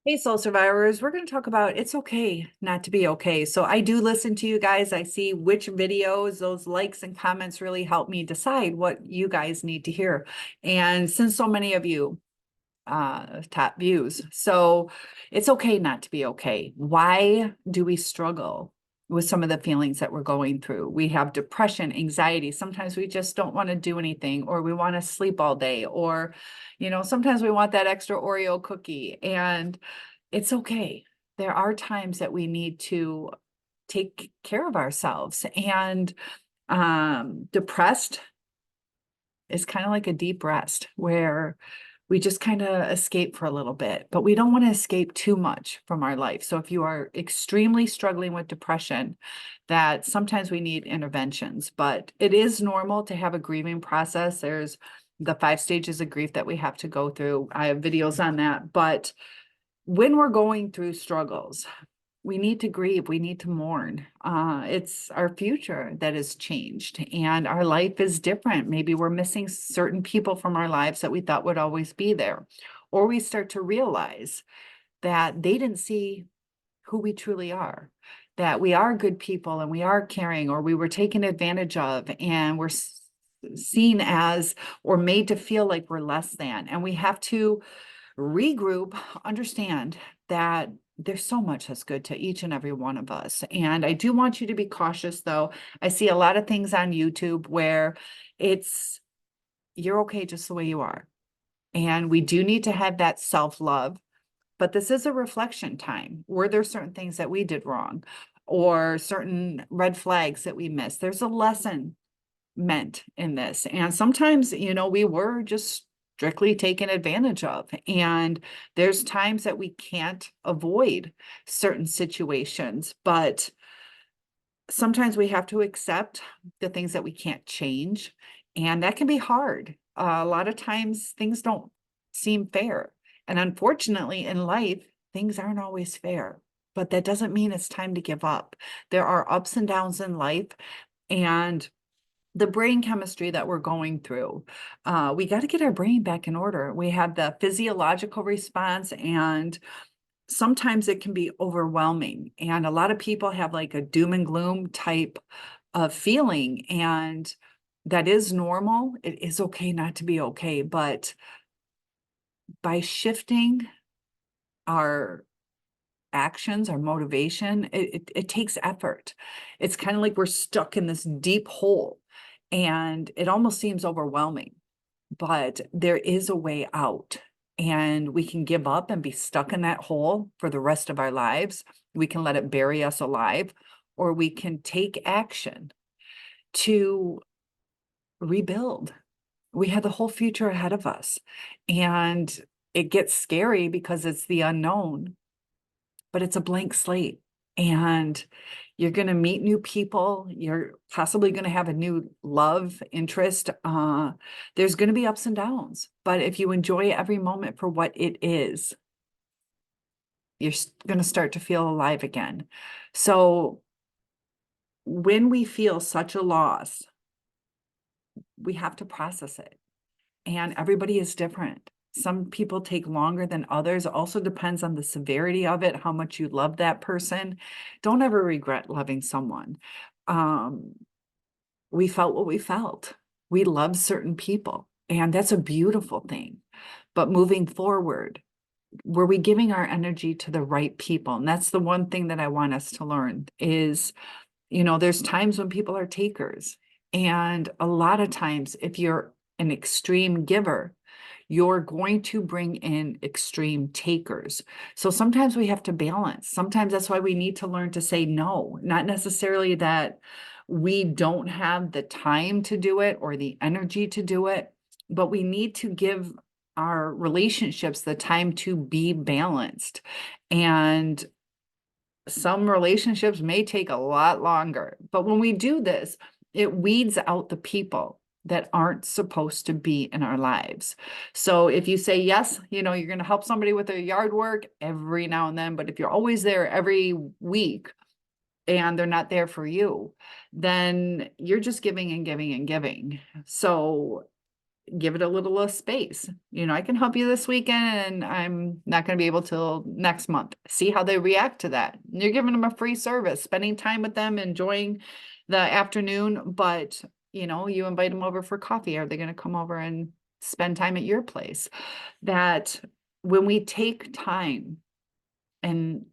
Hey, soul survivors, we're going to talk about it's okay not to be okay. So I do listen to you guys. I see which videos, those likes and comments really help me decide what you guys need to hear. And since so many of you top views, so it's okay not to be okay. Why do we struggle with some of the feelings that we're going through? We have depression, anxiety. Sometimes we just don't want to do anything, or we want to sleep all day, or sometimes we want that extra Oreo cookie. And it's okay. There are times that we need to take care of ourselves. And depressed is kind of like a deep rest where we just kind of escape for a little bit, but we don't want to escape too much from our life. So if you are extremely struggling with depression, that sometimes we need interventions, but it is normal to have a grieving process. There's the 5 stages of grief that we have to go through. I have videos on that, but when we're going through struggles, we need to grieve, we need to mourn. It's our future that has changed and our life is different. Maybe we're missing certain people from our lives that we thought would always be there. Or we start to realize that they didn't see who we truly are, that we are good people and we are caring, or we were taken advantage of and we're seen as or made to feel like we're less than. And we have to regroup, understand that there's so much that's good to each and every one of us. And I do want you to be cautious, though. I see a lot of things on YouTube where you're okay just the way you are. And we do need to have that self-love, but this is a reflection time. Were there certain things that we did wrong or certain red flags that we missed? There's a lesson meant in this. And sometimes, we were just strictly taken advantage of. And there's times that we can't avoid certain situations, but sometimes we have to accept the things that we can't change. And that can be hard. A lot of times things don't seem fair. And unfortunately, in life, things aren't always fair. But that doesn't mean it's time to give up. There are ups and downs in life. And the brain chemistry that we're going through, we got to get our brain back in order. We have the physiological response, and sometimes it can be overwhelming. And a lot of people have like a doom and gloom type of feeling, and that is normal. It is okay not to be okay, but by shifting our actions, our motivation, it takes effort. It's kind of like we're stuck in this deep hole and it almost seems overwhelming, but there is a way out. And we can give up and be stuck in that hole for the rest of our lives. We can let it bury us alive, or we can take action to rebuild. We have the whole future ahead of us. And it gets scary because it's the unknown, but it's a blank slate. And you're going to meet new people. You're possibly going to have a new love interest. There's going to be ups and downs, but if you enjoy every moment for what it is, you're going to start to feel alive again. So when we feel such a loss, we have to process it. And everybody is different. Some people take longer than others. It also depends on the severity of it, how much you love that person. Don't ever regret loving someone. We felt what we felt. We love certain people, and that's a beautiful thing. But moving forward, were we giving our energy to the right people? And that's the one thing that I want us to learn is, there's times when people are takers. And a lot of times, if you're an extreme giver, you're going to bring in extreme takers. So sometimes we have to balance. Sometimes that's why we need to learn to say no, not necessarily that we don't have the time to do it or the energy to do it, but we need to give our relationships the time to be balanced. And some relationships may take a lot longer, but when we do this, it weeds out the people that aren't supposed to be in our lives. So if you say yes, you're going to help somebody with their yard work every now and then, but if you're always there every week and they're not there for you, then you're just giving and giving and giving. So give it a little less space. I can help you this weekend and I'm not going to be able till next month. See how they react to that. You're giving them a free service, spending time with them, enjoying the afternoon, but you invite them over for coffee. Are they going to come over and spend time at your place? That when we take time and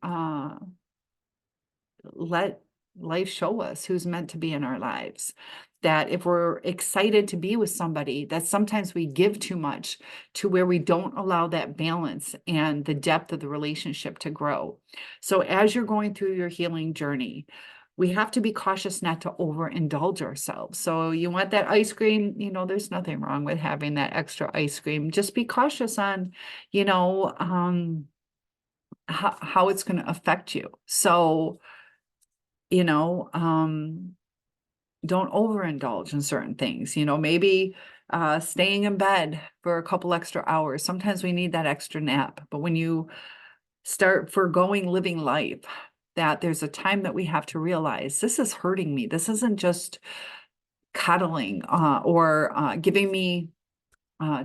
let life show us who's meant to be in our lives, that if we're excited to be with somebody, that sometimes we give too much to where we don't allow that balance and the depth of the relationship to grow. So as you're going through your healing journey, we have to be cautious not to overindulge ourselves. So you want that ice cream, there's nothing wrong with having that extra ice cream. Just be cautious on, how it's going to affect you. So, you know, um, don't overindulge in certain things, maybe staying in bed for a couple extra hours. Sometimes we need that extra nap, but when you start foregoing living life, that there's a time that we have to realize this is hurting me. This isn't just cuddling or giving me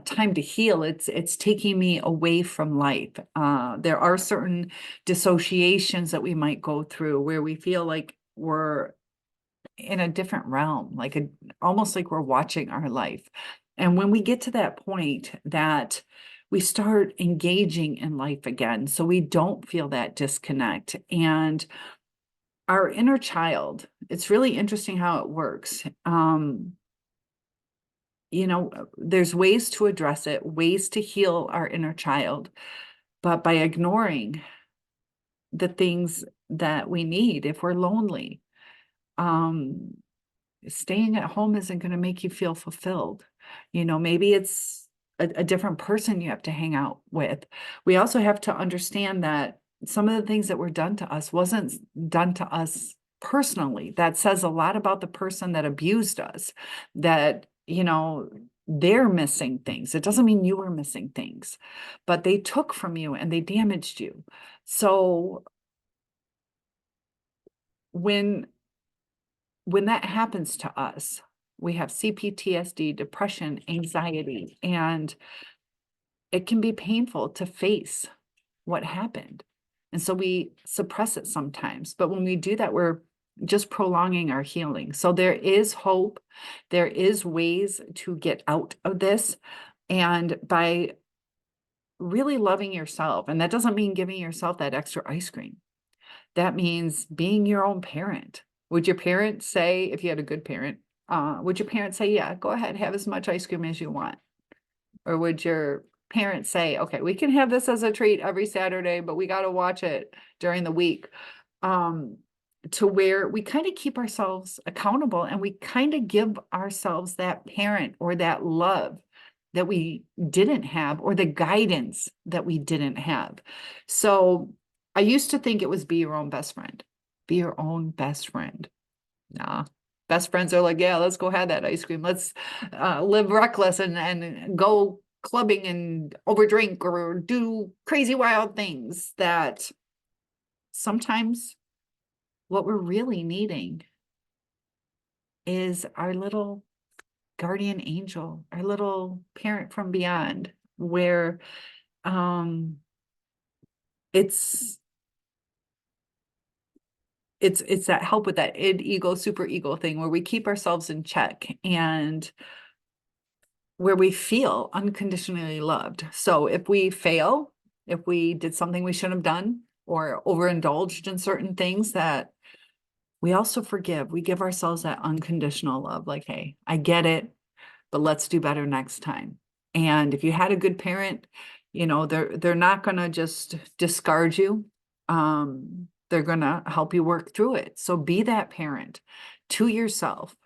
time to heal. It's taking me away from life. There are certain dissociations that we might go through where we feel like we're in a different realm, almost like we're watching our life. And when we get to that point that we start engaging in life again, so we don't feel that disconnect. And our inner child, it's really interesting how it works. There's ways to address it, ways to heal our inner child, but by ignoring the things that we need, if we're lonely, staying at home isn't going to make you feel fulfilled. Maybe it's a different person you have to hang out with. We also have to understand that some of the things that were done to us wasn't done to us personally. That says a lot about the person that abused us, that, they're missing things. It doesn't mean you were missing things, but they took from you and they damaged you. So when that happens to us, we have CPTSD, depression, anxiety, and it can be painful to face what happened. And so we suppress it sometimes. But when we do that, we're just prolonging our healing. So there is hope. There is ways to get out of this. And by really loving yourself, and that doesn't mean giving yourself that extra ice cream. That means being your own parent. Would your parent say, if you had a good parent, would your parent say, yeah, go ahead, have as much ice cream as you want? Or would your parents say, okay, we can have this as a treat every Saturday, but we got to watch it during the week? To where we kind of keep ourselves accountable and we kind of give ourselves that parent or that love that we didn't have, or the guidance that we didn't have. So I used to think it was be your own best friend. Be your own best friend. Nah. Best friends are like, yeah, let's go have that ice cream. Let's live reckless and go clubbing and overdrink or do crazy wild things. That sometimes what we're really needing is our little guardian angel, our little parent from beyond, where it's that help with that id, ego, super ego thing where we keep ourselves in check and where we feel unconditionally loved. So if we fail, if we did something we shouldn't have done or overindulged in certain things, that we also forgive. We give ourselves that unconditional love, like, hey, I get it, but let's do better next time. And if you had a good parent, they're not going to just discard you. They're going to help you work through it. So be that parent to yourself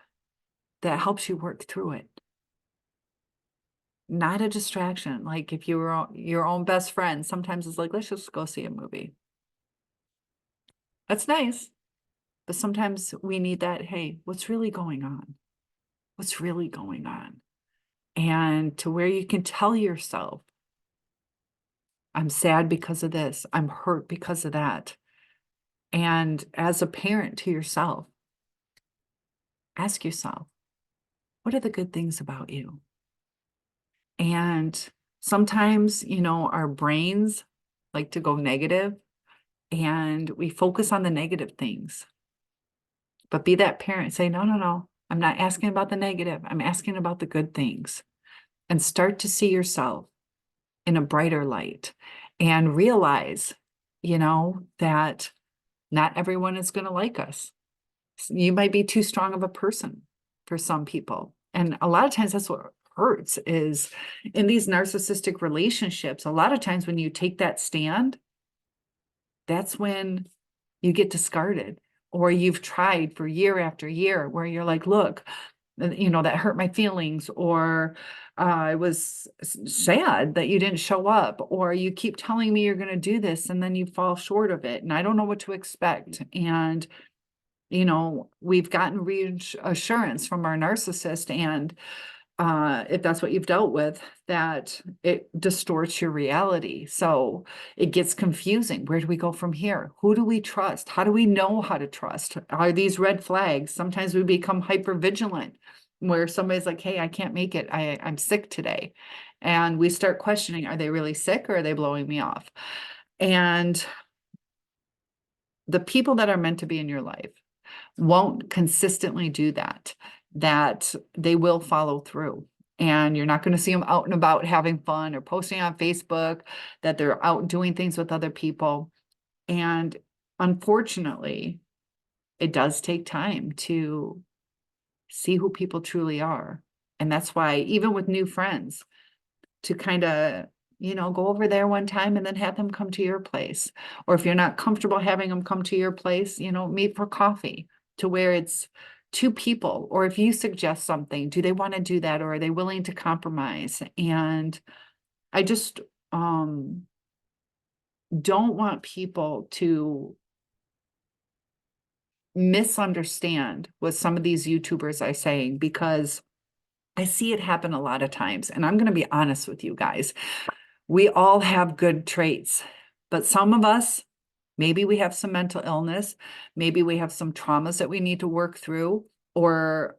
that helps you work through it. Not a distraction. Like if you were your own best friend, sometimes it's like, let's just go see a movie. That's nice. But sometimes we need that, hey, what's really going on? What's really going on? And to where you can tell yourself, I'm sad because of this. I'm hurt because of that. And as a parent to yourself, ask yourself, what are the good things about you? And sometimes, our brains like to go negative and we focus on the negative things. But be that parent, say, no, no, no, I'm not asking about the negative. I'm asking about the good things. And start to see yourself in a brighter light and realize, that not everyone is going to like us. You might be too strong of a person for some people. And a lot of times that's what hurts is in these narcissistic relationships. A lot of times when you take that stand, that's when you get discarded or you've tried for year after year where you're like, look, that hurt my feelings, or I was sad that you didn't show up, or you keep telling me you're going to do this and then you fall short of it. And I don't know what to expect. And, we've gotten reassurance from our narcissist. And if that's what you've dealt with, that it distorts your reality. So it gets confusing. Where do we go from here? Who do we trust? How do we know how to trust? Are these red flags? Sometimes we become hyper vigilant where somebody's like, hey, I can't make it. I'm sick today. And we start questioning, are they really sick or are they blowing me off? And the people that are meant to be in your life won't consistently do that they will follow through. And you're not going to see them out and about having fun or posting on Facebook that they're out doing things with other people. And unfortunately, it does take time to see who people truly are. And that's why even with new friends, to kind of go over there one time and then have them come to your place. Or if you're not comfortable having them come to your place, meet for coffee to where it's two people. Or if you suggest something, do they want to do that? Or are they willing to compromise? And I just don't want people to misunderstand what some of these YouTubers are saying, because I see it happen a lot of times. And I'm going to be honest with you guys. We all have good traits, but some of us, maybe we have some mental illness, maybe we have some traumas that we need to work through, or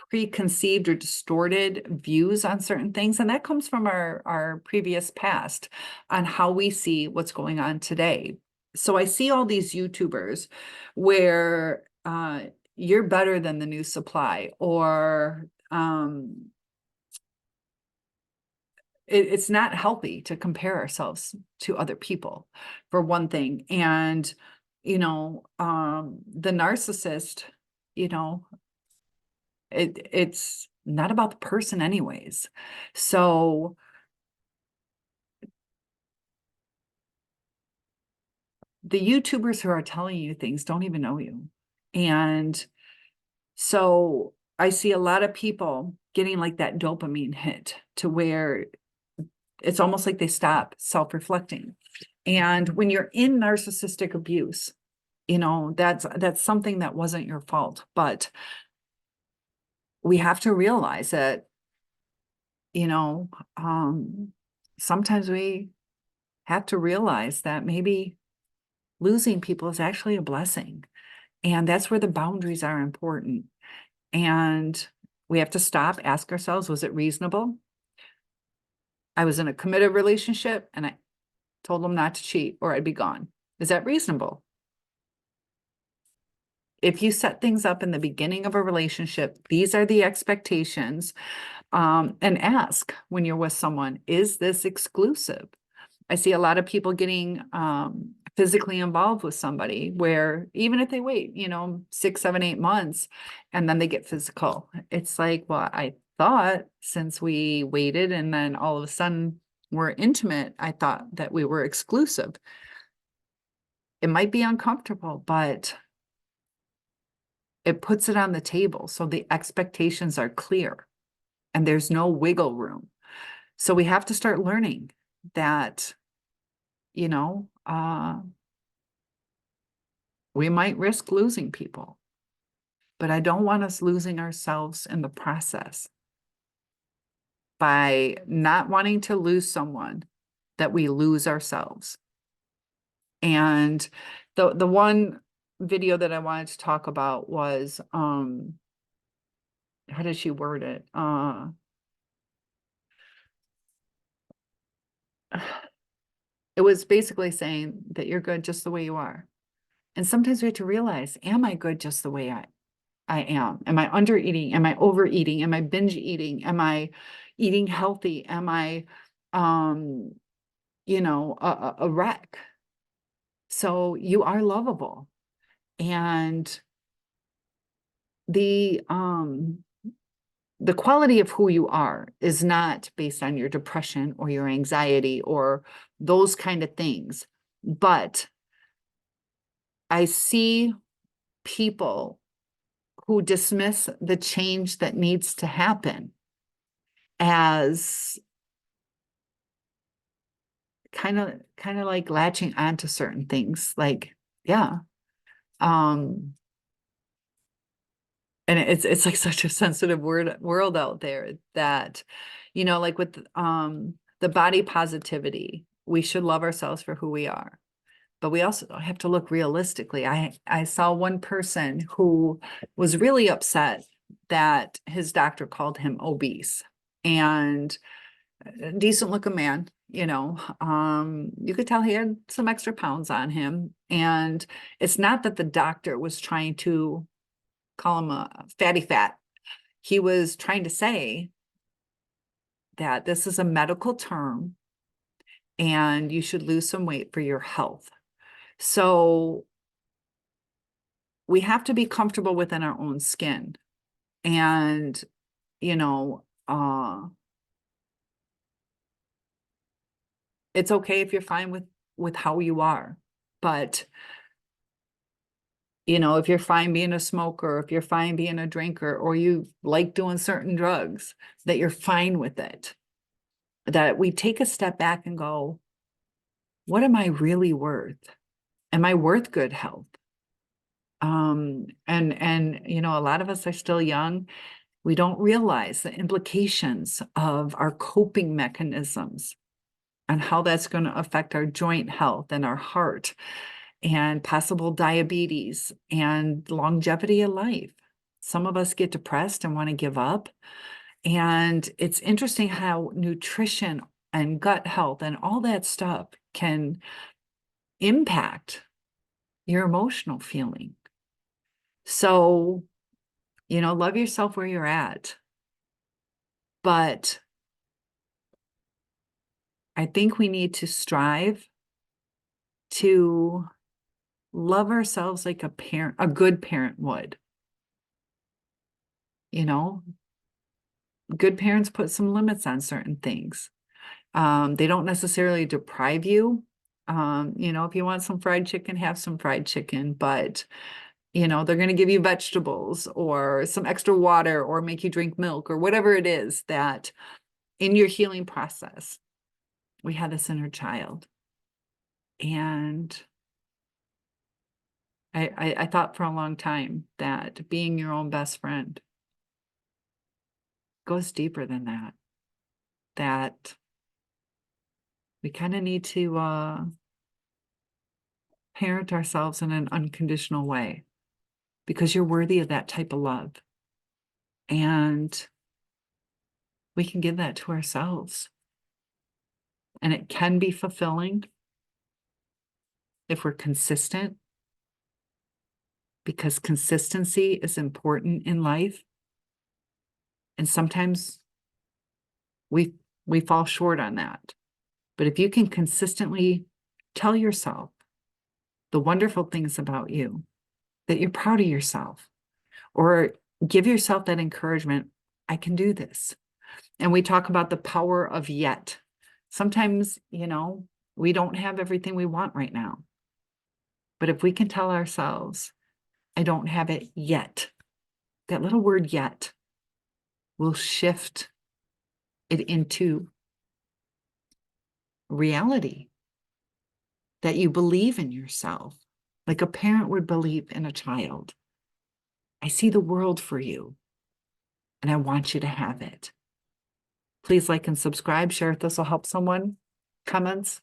preconceived or distorted views on certain things. And that comes from our previous past on how we see what's going on today. So I see all these YouTubers where you're better than the new supply, or it's not healthy to compare ourselves to other people, for one thing. And, the narcissist, it's not about the person anyways. So the YouTubers who are telling you things don't even know you. And so I see a lot of people getting like that dopamine hit to where it's almost like they stop self-reflecting. And when you're in narcissistic abuse, that's something that wasn't your fault. But we have to realize that, sometimes we have to realize that maybe losing people is actually a blessing. And that's where the boundaries are important. And we have to stop, ask ourselves, was it reasonable? I was in a committed relationship and I told them not to cheat or I'd be gone. Is that reasonable? If you set things up in the beginning of a relationship, these are the expectations, and ask when you're with someone, is this exclusive? I see a lot of people getting physically involved with somebody where even if they wait, 6, 7, 8 months, and then they get physical, it's like, well, I thought since we waited and then all of a sudden we're intimate, I thought that we were exclusive. It might be uncomfortable, but it puts it on the table. So the expectations are clear and there's no wiggle room. So we have to start learning that, we might risk losing people, but I don't want us losing ourselves in the process by not wanting to lose someone, that we lose ourselves. And the one video that I wanted to talk about was, how did she word it? it was basically saying that you're good just the way you are. And sometimes we have to realize, am I good just the way I am? Am I under eating? Am I overeating? Am I binge eating? Am I eating healthy? Am I, um, a wreck? So you are lovable. And the quality of who you are is not based on your depression or your anxiety or those kind of things. But I see people who dismiss the change that needs to happen as kind of like latching onto certain things. Like, yeah. Um, and it's like such a sensitive world out there that, like with the body positivity, we should love ourselves for who we are. But we also have to look realistically. I saw one person who was really upset that his doctor called him obese, and a decent looking man, you could tell he had some extra pounds on him. And it's not that the doctor was trying to call him a fatty fat. He was trying to say that this is a medical term and you should lose some weight for your health. So we have to be comfortable within our own skin. And, it's okay if you're fine with how you are. But, if you're fine being a smoker, if you're fine being a drinker, or you like doing certain drugs, that you're fine with it. That we take a step back and go, what am I really worth? Am I worth good health? And a lot of us are still young. We don't realize the implications of our coping mechanisms and how that's going to affect our joint health and our heart and possible diabetes and longevity of life. Some of us get depressed and want to give up. And it's interesting how nutrition and gut health and all that stuff can impact your emotional feeling. So, love yourself where you're at. But I think we need to strive to love ourselves like a good parent would. Good parents put some limits on certain things. They don't necessarily deprive you. If you want some fried chicken, have some fried chicken, but they're going to give you vegetables or some extra water or make you drink milk or whatever it is that in your healing process, we have this inner child. And I thought for a long time that being your own best friend goes deeper than that. That we kind of need to parent ourselves in an unconditional way because you're worthy of that type of love. And we can give that to ourselves. And it can be fulfilling if we're consistent, because consistency is important in life. And sometimes we fall short on that. But if you can consistently tell yourself the wonderful things about you, that you're proud of yourself, or give yourself that encouragement, I can do this. And we talk about the power of yet. Sometimes, we don't have everything we want right now. But if we can tell ourselves, I don't have it yet, that little word yet will shift it into reality, that you believe in yourself, like a parent would believe in a child. I see the world for you, and I want you to have it. Please like and subscribe, share if this will help someone. Comments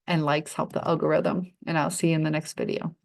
and likes help the algorithm, and I'll see you in the next video.